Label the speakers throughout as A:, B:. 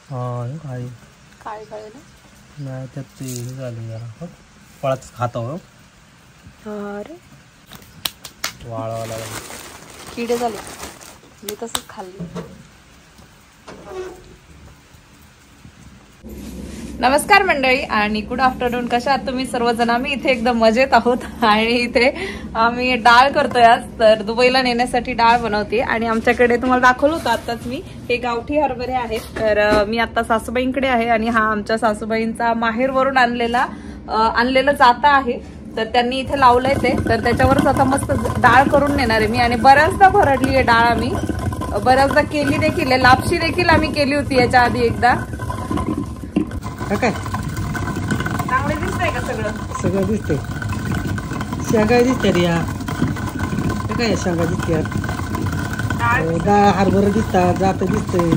A: हाँ काळी
B: काय काय ना
A: नाही त्यात ते हे झालं जरा हो फळाच खातो हो
B: अरे
A: वाळवाला
B: किडे झाले मी तसंच खाल्ली. नमस्कार मंडळी आणि गुड आफ्टरनून. कशा आहात तुम्ही सर्वजण? आम्ही इथे एकदम मजेत आहोत आणि इथे आम्ही डाळ करतोय आज. तर दुबईला नेण्यासाठी डाळ बनवते आणि आमच्याकडे तुम्हाला दाखवलं होतं आताच मी, हे गावठी हरभरे आहेत. तर मी आता सासूबाईंकडे आहे आणि हा आमच्या सासूबाईंचा माहेरवरून आणलेलं जाता आहे. तर त्यांनी इथे लावलंय ते, तर त्याच्यावरच आता मस्त डाळ करून नेणार आहे मी. आणि बऱ्याचदा भरडली आहे डाळ आम्ही, बऱ्याचदा केली देखील, लापशी देखील आम्ही केली होती याच्या आधी एकदा.
A: काय
B: चांगले दिसतंय का सगळं?
A: सगळं दिसतंय. शेंगा दिसते रे या काय शेंगा दिसते, डाळ हरभरा दिसतात, जात दिसतंय.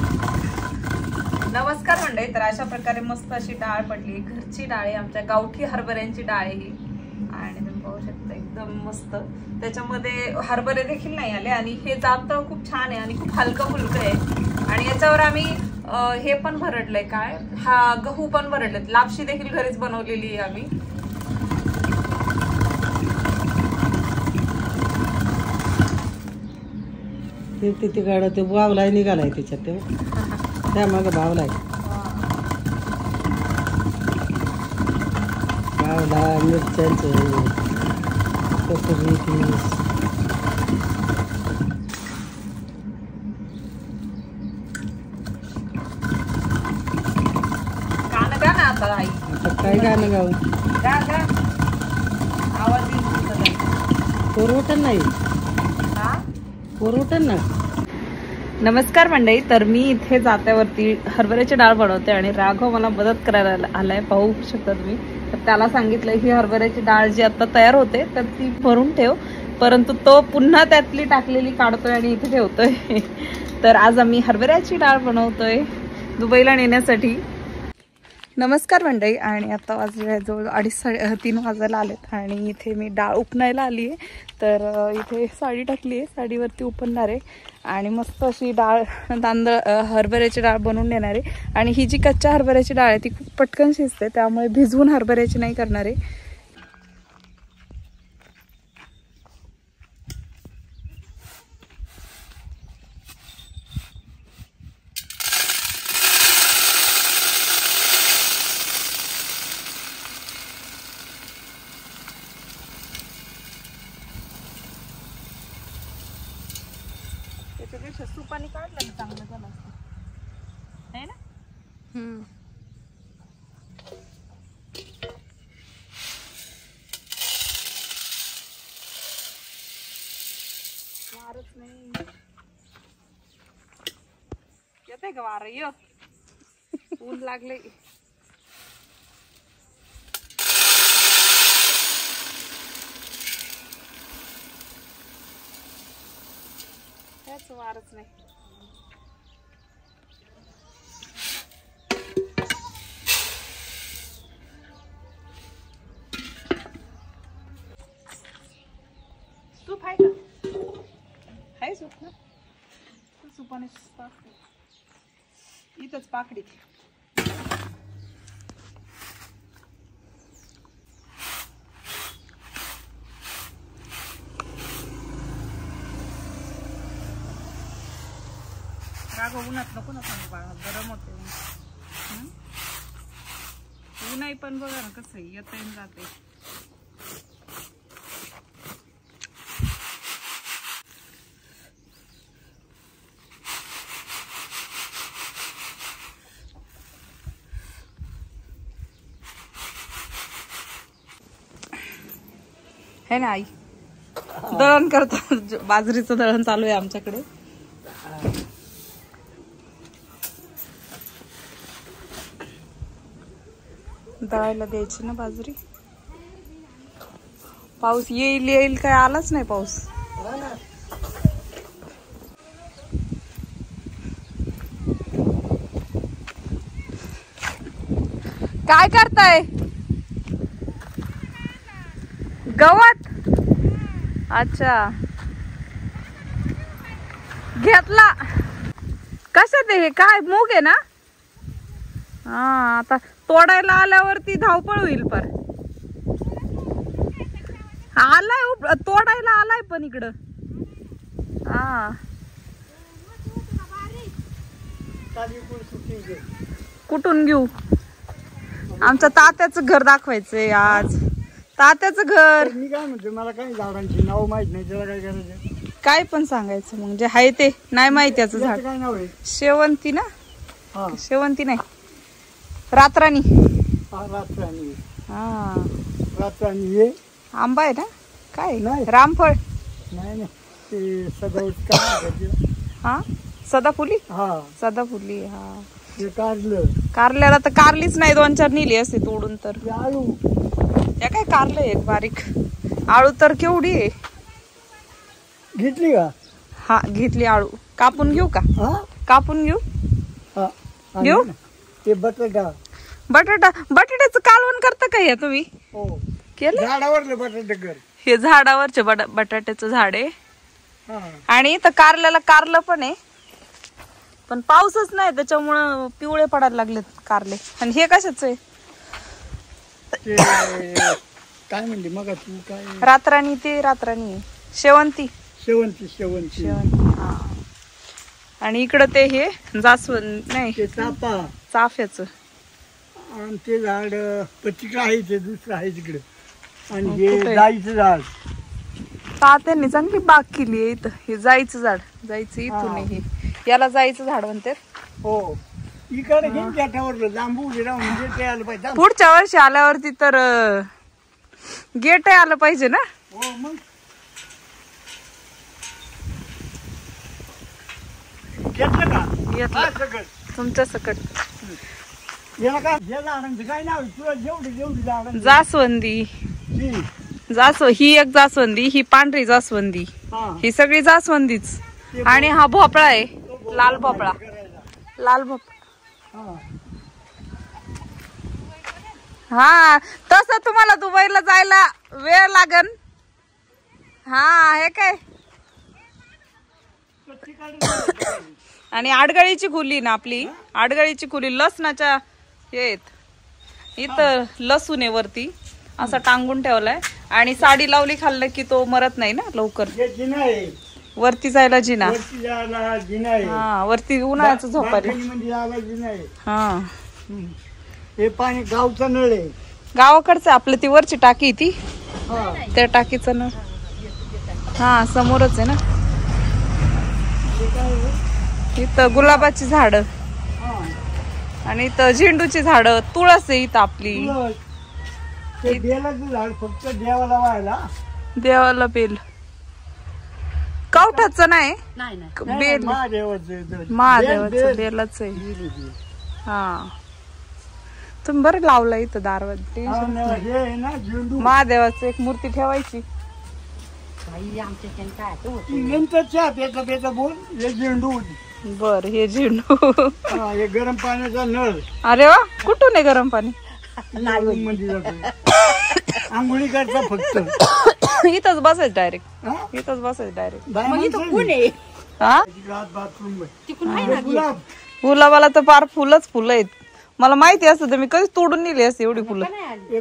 B: नमस्कार मंडळी. तर अशा प्रकारे मस्त अशी डाळ पडली, घरची डाळ आहे, आमच्या गावठी हरभऱ्यांची डाळ आहे ही. आणि तुम्ही पाहू शकता एकदम मस्त, त्याच्यामध्ये हरभरे देखील नाही आले आणि हे जात खूप छान आहे आणि खूप हलकं फुलकं आहे. आणि याच्यावर आम्ही हे पण भरडलंय, काय हा गहू पण भरडलेत, लापशी देखील घरीच बनवलेली आहे आम्ही.
A: ते गाडा ते वावलाय निघालाय त्याच्यात, ते त्या मागं भावलाय भावला मिरच्यांचं कसुरी काय गाणं गाव
B: आवाज
A: पोरवटन नाही पोरवटन ना.
B: नमस्कार मंडळी. तर मी इथे जात्यावरती हरभऱ्याची डाळ बनवते आणि राघव मला मदत करायला आलाय, पाहू शकता तुम्ही. तर त्याला सांगितलंय ही हरभऱ्याची डाळ जी आता तयार होते तर ती भरून ठेव, परंतु तो पुन्हा त्यातली टाकलेली काढतोय आणि इथे ठेवतोय. तर आज आम्ही हरभऱ्याची डाळ बनवतोय दुबईला नेण्यासाठी. नमस्कार मंडळी. आणि आता वाजले जवळ 2:30-3 वाजायला आलेत आणि इथे मी डाळ उपणायला आली आहे. तर इथे साडी टाकली आहे, साडीवरती उपणणार आहे आणि मस्त अशी डाळ हरभऱ्याची डाळ बनवून नेणार आहे. आणि ही जी कच्च्या हरभऱ्याची डाळ आहे ती खूप पटकन शिजते, त्यामुळे भिजवून हरभऱ्याची नाही करणार आहे. त्याच्यापेक्षा सुपानी काढलं चांगलं झालं असतं, है ना? वारच नाही येते का वार? ये ऊन लागले. वारच नाही. सूप आहे का? आहे सूप ना? सुपाने इथंच पाकडी. उन्हात नको ना सांगू बाळा, गरम होते ऊनही. पण बघा ना कसं येत जाते. है ना आई? दळण करतो, बाजरीचं दळण चालू आहे आमच्याकडे. दळायला द्यायची ना बाजरी. पाऊस येईल येईल काय आलाच नाही पाऊस. काय करताय? गवत. अच्छा घेतला. कशात हे? काय मूग आहे ना? हा आता तोडायला आल्यावरती धावपळ होईल. पर आलाय तोडायला आलाय पण इकडं. हा कुठून घेऊ? आमच्या तात्याचं घर दाखवायचंय आज. तात्याचं घर.
A: मी काय म्हणतो, मला काही झाडांची नाव माहित नाही, त्याला काय करायचं?
B: काय पण सांगायचं मग, जे आहे ते. नाही माहिती त्याचं झाड.
A: काय नाव आहे?
B: शेवंती ना?
A: हा
B: शेवंती नाही, रातराणी.
A: रातराणी.
B: हा
A: रातराणी हे
B: आंबा आहे ना? काय
A: नाही.
B: रामफळ?
A: नाही नाही, ते सदावत काय.
B: हा सदाफुली.
A: हा
B: सदाफुली. हा
A: ते कारलं.
B: कारल्याला तर कारलीच नाही, 2-4 नेली असते तोडून. तर
A: आळू.
B: या काय कारलं एक बारीक. आळू तर केवढी आहे.
A: घेतली का?
B: हा घेतली आळू. कापून घेऊ का?
A: हा
B: कापून घेऊ.
A: हा
B: घेऊ.
A: ते बटाटा.
B: बटाट्याचं कालवण करता का हे तुम्ही?
A: हो
B: केलं.
A: झाडावरले बटाटे कर.
B: हे झाडावरचे बटाट्याचं झाड आहे.
A: हा
B: आणि इथं कारल्याला कारलं पण आहे, पण पाऊसच नाही त्याच्यामुळं पिवळे पडायला लागलेत कारले. आणि हे कशाच आहे?
A: ते काय म्हणली मग तू? काय
B: रातराणी. ते रातराणी आहे. शेवंती.
A: शेवंती. शेवंती.
B: शेवंती. हा. आणि इकडं ते हे जास्वंद नाही,
A: ते चापा.
B: चाफ्याचं.
A: आणि ते झाड पत्रिका आहे, ते दुसरं आहे तिकडे. आणि
B: कुठे?
A: हे जाईचं झाड.
B: तात्यांनी चांगली बाग केली आहे इथं. हे जायचं झाड. जायचं इथून आहे हे. याला जायचं झाड म्हणतात.
A: हो इकडे घेऊन त्याच्यावर जांबू उभे राहून म्हणजे ते आलं पाहिजे.
B: पुढच्या वर्षी आल्यावरती तर गेट आलं पाहिजे ना.
A: हो मग घेतलं का?
B: घेतलं.
A: सगळं
B: तुमच्या सकट.
A: याला काय या झाडांचं काय नाव आहे? तुला जेवढी जेवढी झाड.
B: जास्वंदी. ही एक जास्वंदी. ही पांढरी जास्वंदी. ही सगळी जास्वंदीच. आणि हा भोपळा आहे, लाल भोपळा. लाल भोपळा. हा तसं तुम्हाला दुबईला जायला वेळ लागन. हा हे काय. आणि आडगळीची खुली ना आपली. आडगळीची खुली लसणाच्या हे इथं लसूण आहे वरती असा टांगून ठेवलाय. आणि साडी लावली खाल्लं की तो मरत नाही ना लवकर. वरती जायला जिना. हा वरती उन्हाळ्याचं झोपायला. हा
A: हे पाणी गावचं नळ आहे.
B: गावाकडचं आपलं ती वरची टाकी ती. त्या टाकीचं नळ. हा समोरच आहे ना. इथं गुलाबाची झाड. आणि इथं झेंडूची झाड. तुळस आहे इथं आपली.
A: ते बेलाचं झाड फक्त देवाला व्हायला.
B: देवाला बेल. कवठाचं नाही बेल. महादेवाचं बेलच आहे. हा तुम्ही बरं लावलं इथं दारवाज. महादेवाचं एक मूर्ती ठेवायची. बर हे झेंडू.
A: हे गरम पाण्याचा नळ.
B: अरे वा कुठून आहे गरम पाणी?
A: आंघोळी करता फक्त.
B: इथंच बसायचं डायरेक्ट. इथंच बसायचं डायरेक्ट. गुलाबाला तर फार फुलंच फुलं आहेत. मला माहिती असतं तर मी कधीच तोडून नेली असते एवढी फुलं.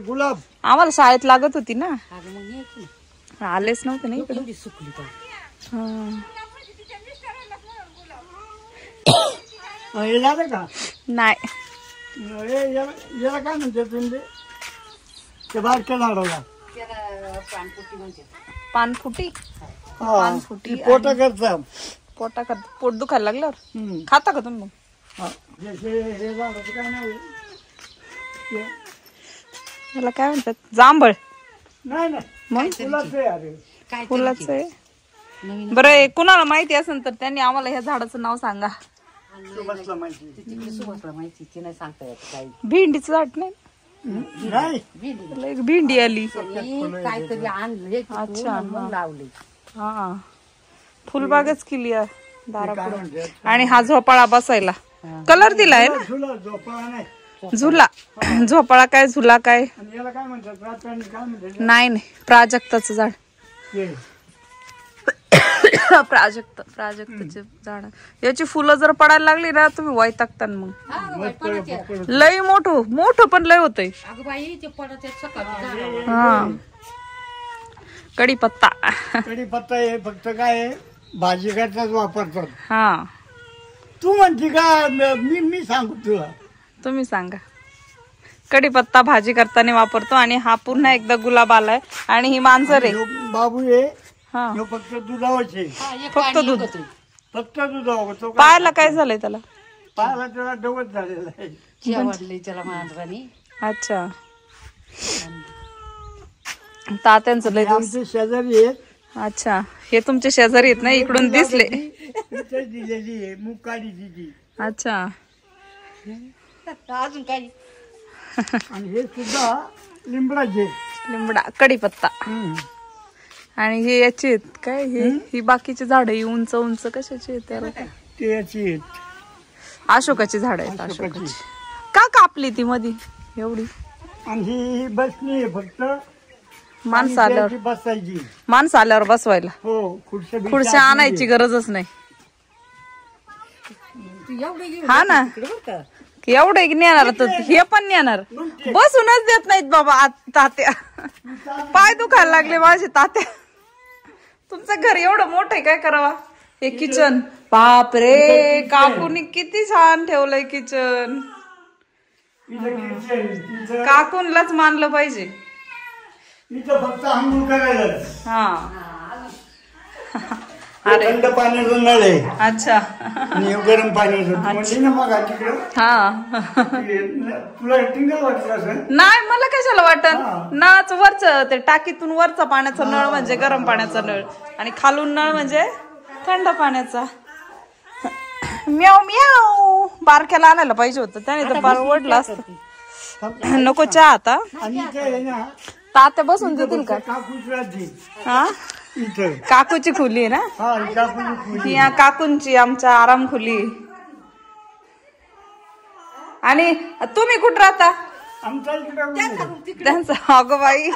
A: गुलाब
B: आम्हाला शाळेत लागत होती ना. आलेच नव्हते ना इकडे. नाही
A: याला काय म्हणते तुम्ही? ते बारक्या झाडाला
B: पानफुटी.
A: पानफुटी पोटा करता.
B: पोटा करता. पोट दुखायला लागल्यावर खाता का तुम्ही?
A: हे झाडाचं काय नाव?
B: याला काय म्हणतात? जांभळ.
A: नाही नाही
B: मग
A: फुलाचं आहे अरे.
B: फुलाचं आहे. बरं हे कुणाला माहिती असेल तर त्यांनी आम्हाला ह्या झाडाचं नाव सांगा.
A: सुभाषला माहिती.
C: सुभाषला माहिती ती नाही सांगता येत काही.
B: भेंडीचं झाड नाही
A: नाही
B: एक भेंडी आली.
C: काहीतरी आणले
B: अच्छा,
C: मग लावले.
B: हा फुलबागच केली आहे दारापुढे. आणि हा झोपाळा बसायला कलर दिलाय ना.
A: झुला झोपाळा नाही.
B: झुला झोपाळा काय झुला काय
A: आणि याला काय म्हणतात रातराणी काय म्हणतात
B: नाही नाही प्राजक्ताचं झाड.
A: ते?
B: प्राजक्ताचे झाड. याची फुलं जर पडायला लागली ना तुम्ही वैतागता मग. लय मोठं पण लय होतंय.
C: अगं बाई ते पडत सकाळी.
B: हा कढीपत्ता.
A: कढीपत्ता हे फक्त काय आहे, भाजी करताच वापरतात.
B: हा
A: तू म्हणते का मी सांगू तुला.
B: तुम्ही सांगा. कढीपत्ता भाजी करताना वापरतो. आणि हा पुन्हा एकदा गुलाब आलाय. आणि ही मांजर आहे.
A: ह्यो बाबू आहे
B: हा
A: ह्यो फक्त दुधावरचे.
B: फक्त दूध.
A: फक्त दुधावर. तो
B: पायाला काय झालंय त्याला.
A: पायाला त्याला डवत झालेला आहे.
C: जेवढले त्याला मांजरानी.
B: अच्छा तात्यांचं लय दिवस.
A: आमचे शेजारी आहेत.
B: अच्छा हे तुमचे शेजारी आहेत ना इकडून दिसले.
A: इथे दिलेली आहे मुकाडी दिली.
B: अच्छा
C: अजून काही
A: आणि हे सुद्धा लिंबडाचे.
B: लिंबडा कढीपत्ता. आणि हे याचे आहेत काय ही बाकीची झाड ही उंच उंच कशाची आहेत त्याला काय?
A: ते याची आहेत.
B: अशोकाची झाड आहेत. अशोकाची. का कापली ती मधी एवढी.
A: आणि ही बसली आहे फक्त
B: माणसं आल्यावर.
A: बसायची.
B: माणसं आल्यावर बसवायला.
A: हो
B: खुर्च्या आणायची गरजच नाही. हा ना एवढे नेणार तर हे पण नेणार. बसूनच देत नाहीत बाबा तात्या. पाय दुखायला लागले माझे तात्या. तुमचं घर एवढं मोठं आहे काय करावा. हे किचन बाप रे काकूनी किती छान ठेवलंय किचन. काकूनलाच मानलं पाहिजे.
A: इथं फक्त आंघोळ करायला.
B: हा
A: थंड पाण्याचं नळ आहे.
B: अच्छा
A: आणि गरम पाण्याचं म्हणजे ना मग तिकडं.
B: हा
A: तुला टिंगल वाटलं असं.
B: नाही मला कशाला वाटत. नाच वरच ते टाकीतून वरचा पाण्याचा नळ म्हणजे गरम पाण्याचा नळ. आणि खालून नळ म्हणजे थंड पाण्याचा. म्याव म्याव बारक्याला आणायला पाहिजे होतं त्याने तर बार ओढलं असतं. नको चहा आता.
A: आणि इथे आहे ना
B: तात्या बसून देतील का.
A: काकूच राहते
B: हा
A: इथं.
B: काकूची खुली आहे ना.
A: हा ही काकूची खोली.
B: ही काकूंची आमच्या आराम खुली. आणि तुम्ही कुठं राहता.
A: आमचा इकडे
B: त्यांचं अगं बाई.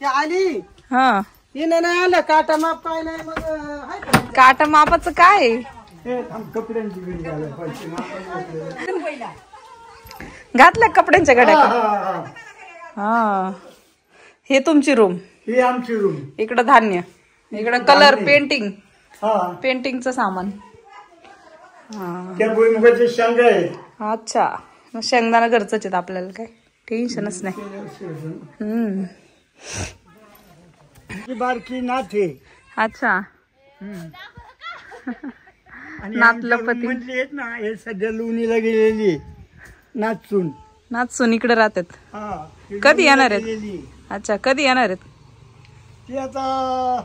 A: आली
B: हा
A: हिने नाही आलं काटा माप काय नाही मग
B: काटा मापाचं काय.
A: कपड्यांची बिल घालायला पैसे
B: घातल्या कपड्यांच्या गड्या.
A: हा
B: हा हे तुमची रूम.
A: ही आमची रूम.
B: इकडं धान्य. इकडं कलर पेंटिंग.
A: हा
B: पेंटिंगचं सामान. हा
A: त्या भुईमुगाचे शेंगा आहेत.
B: अच्छा शेंगदाणा घरचंच आहेत आपल्याला काय टेन्शनच नाही.
A: ही बारकी नाथे.
B: अच्छा
A: आणि
B: नातलं
A: आमच्या
B: पती.
A: room मधली आहेत ना हे सध्या लोणीला गेलेली आहे. नाचून.
B: नाचून इकडे राहतात.
A: हा ती
B: कधी येणार आहेत.
A: गेलेली.
B: अच्छा कधी येणार आहेत.
A: ती आता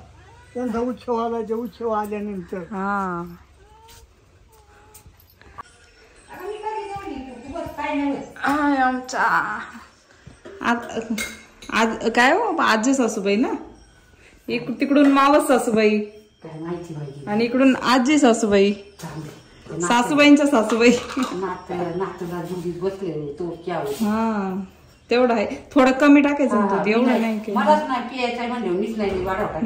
A: त्यांचा उत्सव आला. ते उत्सव आल्यानंतर.
B: हा आमच्या आज काय हो आजी सासूबाई ना. तिकडून मावस सासूबाई
C: काय माहिती बाई.
B: आणि इकडून आजी सासूबाई. सासूबाईंच्या सासूबाई.
C: नातूला जुडीत बसले तो क्या.
B: हा तेवढं आहे. थोडं कमी टाकायचं म्हणतो एवढं नाही की.
C: मलाच नाही पियायचं म्हणले मीच नाही वाढवता.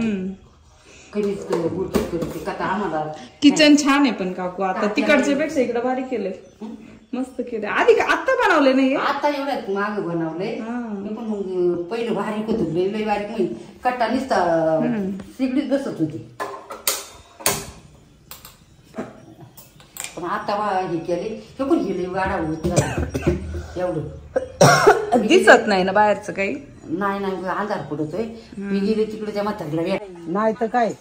C: कधीच गुडचीत करते का आम्हाला.
B: किचन छान आहे पण काकू आता तिकडच्या पेक्षा इकडे भारी केलंय. मस्त केलंय. आधी आता बनवले नाही.
C: आता एवढ्यात माग बनवलंय. मी पण मग पहिलं बारीक होत लय बारीक नाही. कट्टा निसता सिगडीत बसत होती. पण आता हे केले हे पण गेले गाडा एवढं
B: दिसत नाही ना बाहेरचं काही.
C: नाही नाही अंधार पडतोय. मी गेले तिकडे त्या म्हातारीला नाही तर काय.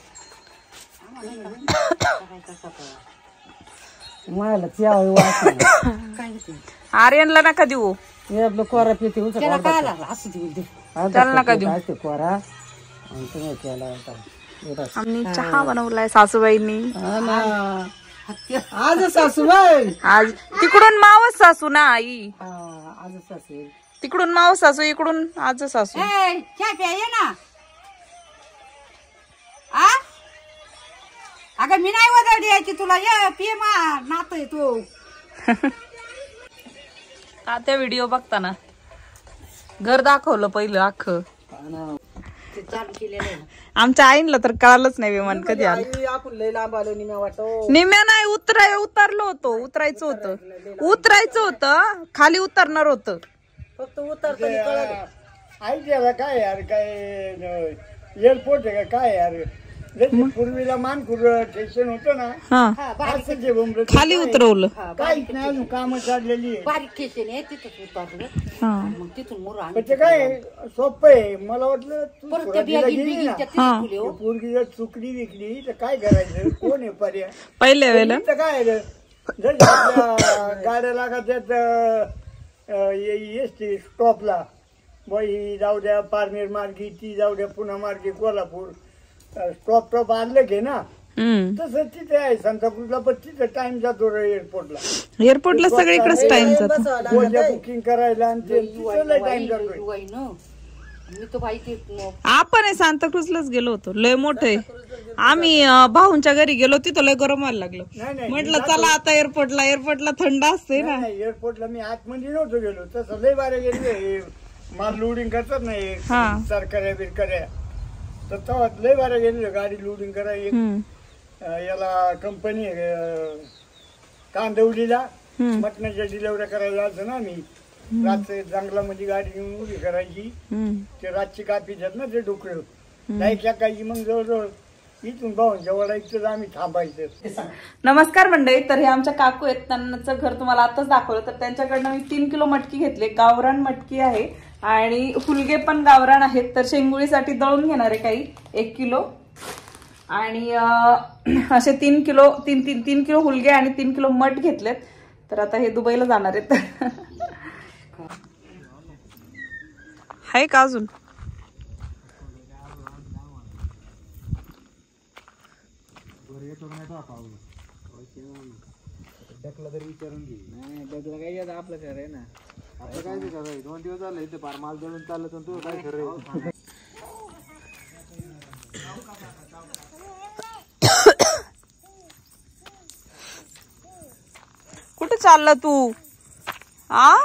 A: मला यावं वाटलं
C: काय होतं?
B: आर्यनला नका देऊ,
A: हे आपलं कोरा पिते उचल
C: त्याला काय लागलं असं दे
B: त्याला नका देऊ.
A: असते कोरा आणि तुम्ही केला होता एवढा.
B: आम्ही चहा बनवलाय सासूबाईंनी.
A: हा ना. आज सासूबाई
B: आज तिकडून मावस सासू ना आई,
A: आज सासू
B: तिकडून मावस सासू, इकडून आज सासू.
C: ए, चहा प्या ये ना. आ अगं मी नाही वदळ द्यायची तुला, ये पिये मा नात आहे तू.
B: त्या व्हिडिओ बघताना घर दाखवलं पहिलं अख्खं.
C: ते चालू केलेलं आहे ना.
B: आमच्या आईनला तर कळालंच नाही विमान कधी आलं.
A: आई आपण लय लांब आलो निम्या वाटो.
B: निम्या नाही, उतरलो होतो, उतरायचं होतं, खाली उतरणार होतं.
A: फक्त उतरताना कळलं.
D: आई त्याला काय यार, काय एअरपोर्ट आहे का काय यार, जशी पूर्वीला मानखुर स्टेशन होतं ना,
B: हा,
C: हा, बारीक
D: असं जे बोंबलं
B: खाली उतरवलं.
C: हा,
D: काहीच नाही अजून कामं चाललेली आहे.
C: बारीक स्टेशन आहे तिथं उतरलं.
B: हा.
C: मग तिथून मोर
D: पण ते काय सोपं आहे. मला वाटलं तू
C: परत त्या
D: सुरुवातीला
C: बियागी
D: गेली ना,
C: बिगिंच्या तिथं खुले हो.
D: पोरगी जर चुकली विकली तर काय करायचं, कोण आहे पर्याय.
B: पहिल्या वेळेला
D: तर काय आहे, जर आपल्या गाड्या लागत एसटी स्टॉपला, बाई जाऊ द्या पारनेर मार्गी, ती जाऊ द्या पुणे मार्गी कोल्हापूर, स्टॉप आणलं घे ना.
B: हम्म.
D: तसं तिथे आहे सांताक्रूजला, पण तिथे टाइम जातो एअरपोर्टला.
B: एअरपोर्टला सगळीकडेच टाइम जातो.
D: बुकिंग करायला आणि ते तिथं टाइम जातोय.
C: युवाई न मी तर बाई ते
B: आपण सांताक्रूजलाच गेलो होतो, लय मोठं आहे. आम्ही भाऊंच्या घरी गेलो, तिथं लय गरम व्हायला लागलं.
D: नाही
B: म्हटलं चला आता एअरपोर्टला थंड असते ना.
D: नाही एअरपोर्टला मी आतमध्ये नव्हतो गेलो, तसं लय बारे गेले. माल लोडिंग करतात नाही
B: हा.
D: सरकार्या बिरकार्या, तर तेव्हा लय बारे गेले गाडी लोडिंग करायला.
B: हम्म.
D: याला कंपनी कांदवलीला मटणाच्या डिलेवऱ्या करायला जायचं ना. मी रात्री जंगलामध्ये गाडी घेऊन उभी करायची.
B: हम्म.
D: ते रातची कापी देत ना ते डोकळं नाही टाकायची. मग जवळजवळ इथून भाऊंच्या वडायचं आम्ही थांबायचं.
B: नमस्कार मंडळी, तर हे आमच्या काकू आहेत, त्यांचं घर तुम्हाला आताच दाखवलं. तर त्यांच्याकडनं मी 3 किलो मटकी घेतले, गावरान मटकी आहे आणि हुलगे पण गावरान आहेत. तर शेंगुळीसाठी दळून घेणार आहे काही 1 किलो आणि असे 3 किलो हुलगे आणि 3 किलो मठ घेतलेत. तर आता हे दुबईला जाणार आहेत. आहे का अजून?
A: आपलं घर आहे ना, आपलं काय ते खरं 2 दिवस झाले इथे फार माल दळून चाललं, तर तू काय खरं.
B: कुठे चालला तू? आ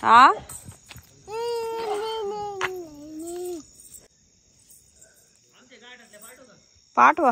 B: हा पाठवा.